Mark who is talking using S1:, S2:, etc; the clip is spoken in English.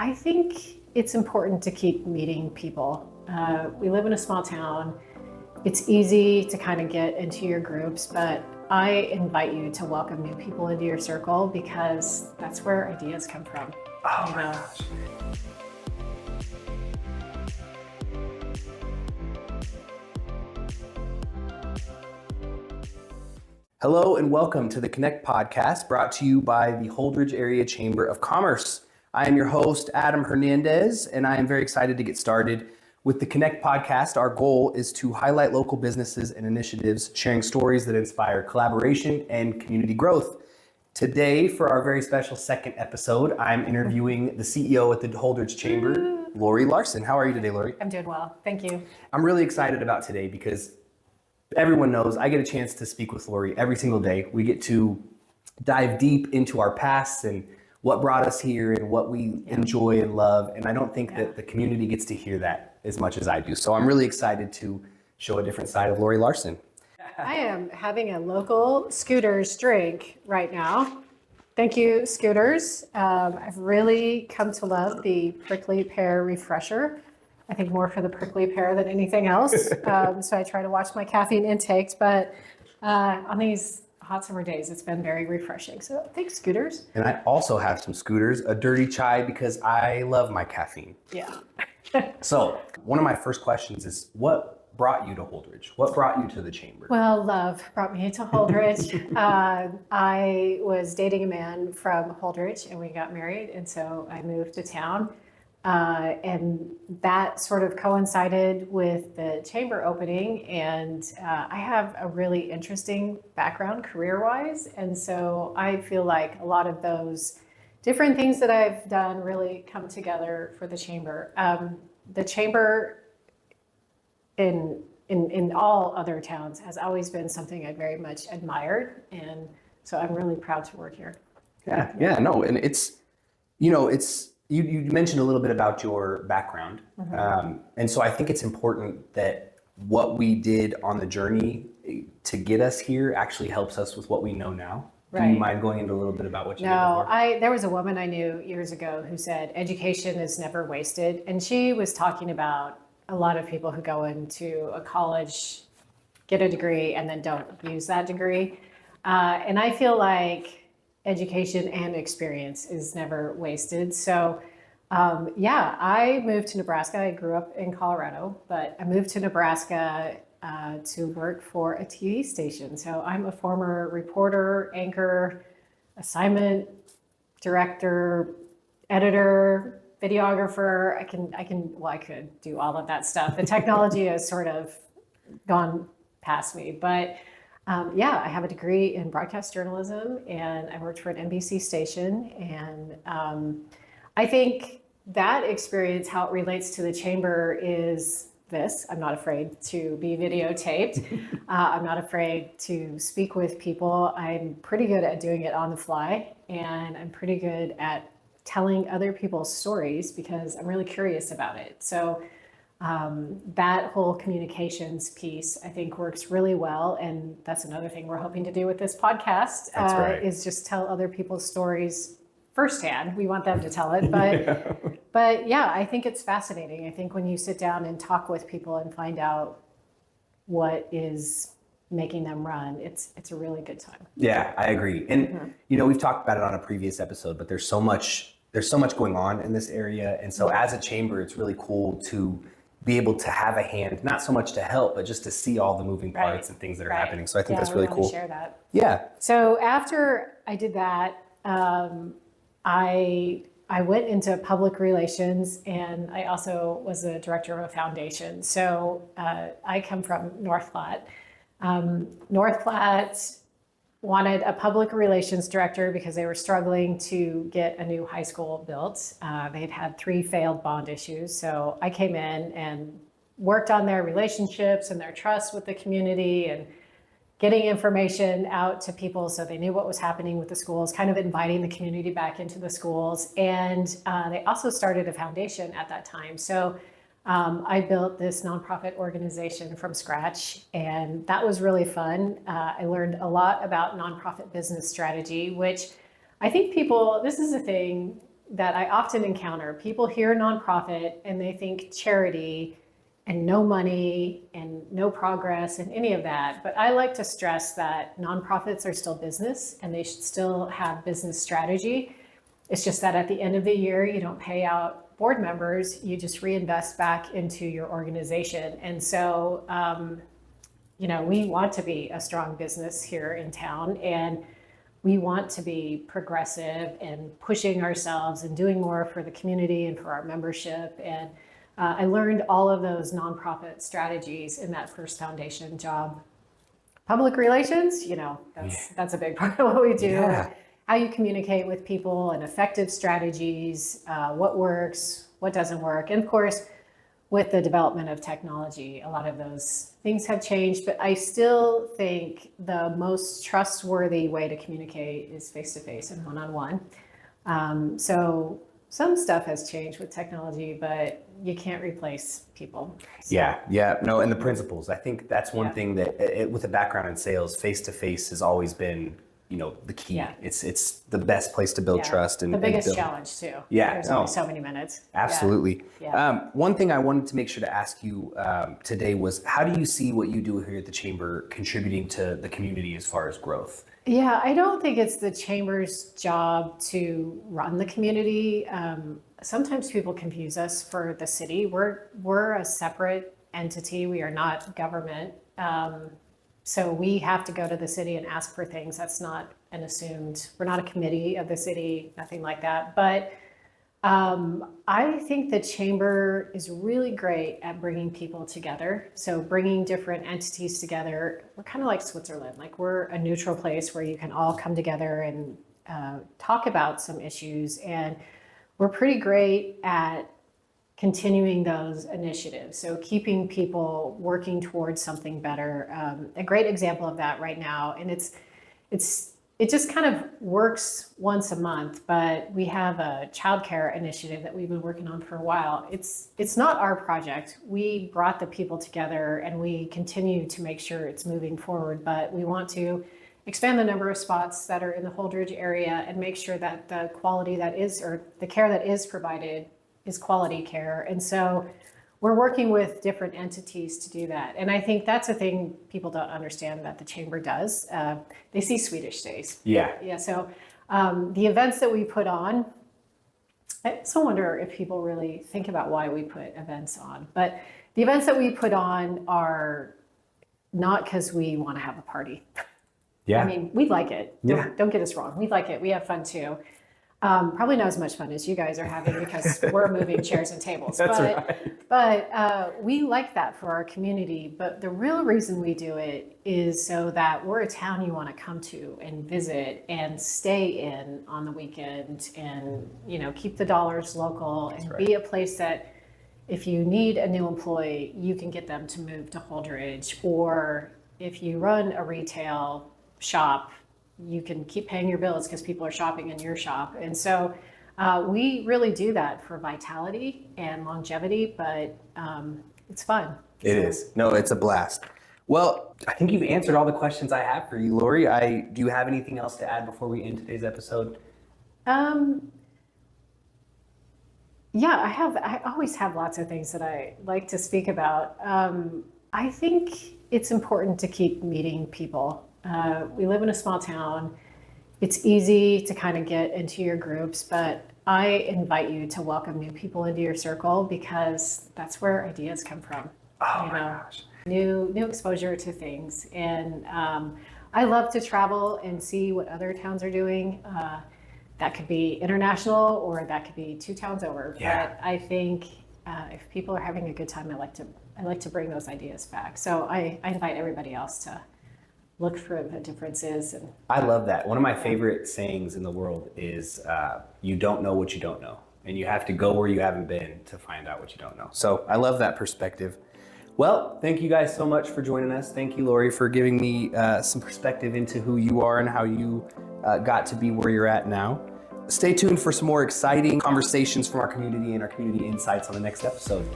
S1: I think it's important to keep meeting people. We live in a small town. It's easy to kind of get into your groups, but I invite you to welcome new people into your circle because that's where ideas come from.
S2: Oh my gosh. Hello and welcome to the Connect podcast brought to you by the Holdridge Area Chamber of Commerce. I am your host, Adam Hernandez, and I am very excited to get started. With the Connect podcast, our goal is to highlight local businesses and initiatives, sharing stories that inspire collaboration and community growth. Today, for our very special second episode, I'm interviewing the CEO at the Holdridge Chamber, Lori Larson. How are you today, Lori?
S1: I'm doing well. Thank you.
S2: I'm really excited about today because everyone knows I get a chance to speak with Lori every single day. We get to dive deep into our pasts and what brought us here and what we enjoy and love. And I don't think that the community gets to hear that as much as I do. So I'm really excited to show a different side of Lori Larson.
S1: I am having a local Scooters drink right now. Thank you, Scooters. I've really come to love the prickly pear refresher. I think more for the prickly pear than anything else. So I try to watch my caffeine intakes, but on these hot summer days, it's been very refreshing. So thanks, Scooters.
S2: And I also have some Scooters, a dirty chai because I love my caffeine.
S1: Yeah.
S2: So one of my first questions is, what brought you to Holdridge? What brought you to the chamber?
S1: Well, love brought me to Holdridge. I was dating a man from Holdridge and we got married. And so I moved to town. And that sort of coincided with the chamber opening. And I have a really interesting background career-wise. And so I feel like a lot of those different things that I've done really come together for the chamber. The chamber in all other towns has always been something I very much admired. And so I'm really proud to work here.
S2: No, and it's, you mentioned a little bit about your background. And so I think it's important that what we did on the journey to get us here actually helps us with what we know now.
S1: Right.
S2: Do you mind going into a little bit about what you did before?
S1: There was a woman I knew years ago who said education is never wasted. And she was talking about a lot of people who go into a college, get a degree, and then don't use that degree. And I feel like education and experience is never wasted. So I moved to Nebraska. I grew up in Colorado, but I moved to Nebraska to work for a TV station. So I'm a former reporter, anchor, assignment director, editor, videographer. I could do all of that stuff. The technology has sort of gone past me, but I have a degree in broadcast journalism and I worked for an NBC station. And I think that experience, how it relates to the chamber is this. I'm not afraid to be videotaped. I'm not afraid to speak with people. I'm pretty good at doing it on the fly. And I'm pretty good at telling other people's stories because I'm really curious about it. So that whole communications piece, I think, works really well. And that's another thing we're hoping to do with this podcast, is just tell other people's stories firsthand. We want them to tell it. But I think it's fascinating. I think when you sit down and talk with people and find out what is making them run, it's a really good time.
S2: Yeah, I agree. And, we've talked about it on a previous episode, but there's so much going on in this area. And so as a chamber, it's really cool to be able to have a hand, not so much to help, but just to see all the moving parts and things that are happening. So I think that's really cool.
S1: Share that.
S2: Yeah.
S1: So after I did that, I went into public relations and I also was the director of a foundation. So I come from North Platte. North Platte wanted a public relations director because they were struggling to get a new high school built. They'd had 3 failed bond issues. So I came in and worked on their relationships and their trust with the community and getting information out to people so they knew what was happening with the schools, kind of inviting the community back into the schools. And they also started a foundation at that time. So I built this nonprofit organization from scratch, and that was really fun. I learned a lot about nonprofit business strategy, which I think people, this is a thing that I often encounter. People hear nonprofit and they think charity and no money and no progress and any of that. But I like to stress that nonprofits are still business and they should still have business strategy. It's just that at the end of the year, you don't pay out board members, you just reinvest back into your organization. And so, we want to be a strong business here in town, and we want to be progressive and pushing ourselves and doing more for the community and for our membership. And I learned all of those nonprofit strategies in that first foundation job. Public relations, that's a big part of what we do.
S2: Yeah.
S1: How you communicate with people and effective strategies, what works, what doesn't work. And of course, with the development of technology, a lot of those things have changed, but I still think the most trustworthy way to communicate is face-to-face and one-on-one. So some stuff has changed with technology, but you can't replace people. So,
S2: Yeah. No, and the principles. I think that's one thing that, with a background in sales, face-to-face has always been, the key.
S1: Yeah.
S2: It's the best place to build trust and
S1: the biggest
S2: build.
S1: challenge too.
S2: Yeah.
S1: There's only so many minutes.
S2: Absolutely.
S1: Yeah.
S2: One thing I wanted to make sure to ask you today was, how do you see what you do here at the Chamber contributing to the community as far as growth?
S1: Yeah, I don't think it's the Chamber's job to run the community. Sometimes people confuse us for the city. We're a separate entity. We are not government. So we have to go to the city and ask for things. That's not an assumed, we're not a committee of the city, nothing like that. But I think the Chamber is really great at bringing people together. So bringing different entities together. We're kind of like Switzerland. Like, we're a neutral place where you can all come together and talk about some issues. And we're pretty great at continuing those initiatives. So keeping people working towards something better. A great example of that right now, and it just kind of works once a month, but we have a childcare initiative that we've been working on for a while. It's not our project. We brought the people together and we continue to make sure it's moving forward, but we want to expand the number of spots that are in the Holdridge area and make sure that the quality that is, or the care that is provided, is quality care. And so we're working with different entities to do that. And I think that's a thing people don't understand that the Chamber does. They see Swedish days.
S2: Yeah.
S1: So the events that we put on, I also wonder if people really think about why we put events on. But the events that we put on are not because we want to have a party.
S2: Yeah.
S1: I mean, we like it.
S2: Yeah.
S1: Don't get us wrong. We like it. We have fun too. Probably not as much fun as you guys are having because we're moving chairs and tables.
S2: That's right.
S1: But we like that for our community. But the real reason we do it is so that we're a town you want to come to and visit and stay in on the weekend, and keep the dollars local and be a place that if you need a new employee, you can get them to move to Holdridge, or if you run a retail shop, you can keep paying your bills because people are shopping in your shop. And so we really do that for vitality and longevity, but it's fun.
S2: It is. No, it's a blast. Well, I think you've answered all the questions I have for you, Lori. Do you have anything else to add before we end today's episode?
S1: Yeah, I always have lots of things that I like to speak about. I think it's important to keep meeting people. We live in a small town. It's easy to kind of get into your groups, but I invite you to welcome new people into your circle because that's where ideas come from.
S2: Oh my gosh.
S1: New exposure to things. And I love to travel and see what other towns are doing. That could be international or that could be 2 towns over.
S2: Yeah.
S1: But I think if people are having a good time, I like to bring those ideas back. So I invite everybody else to look for the differences. And
S2: I love that. One of my favorite sayings in the world is you don't know what you don't know. And you have to go where you haven't been to find out what you don't know. So I love that perspective. Well, thank you guys so much for joining us. Thank you, Lori, for giving me some perspective into who you are and how you got to be where you're at now. Stay tuned for some more exciting conversations from our community and our community insights on the next episode.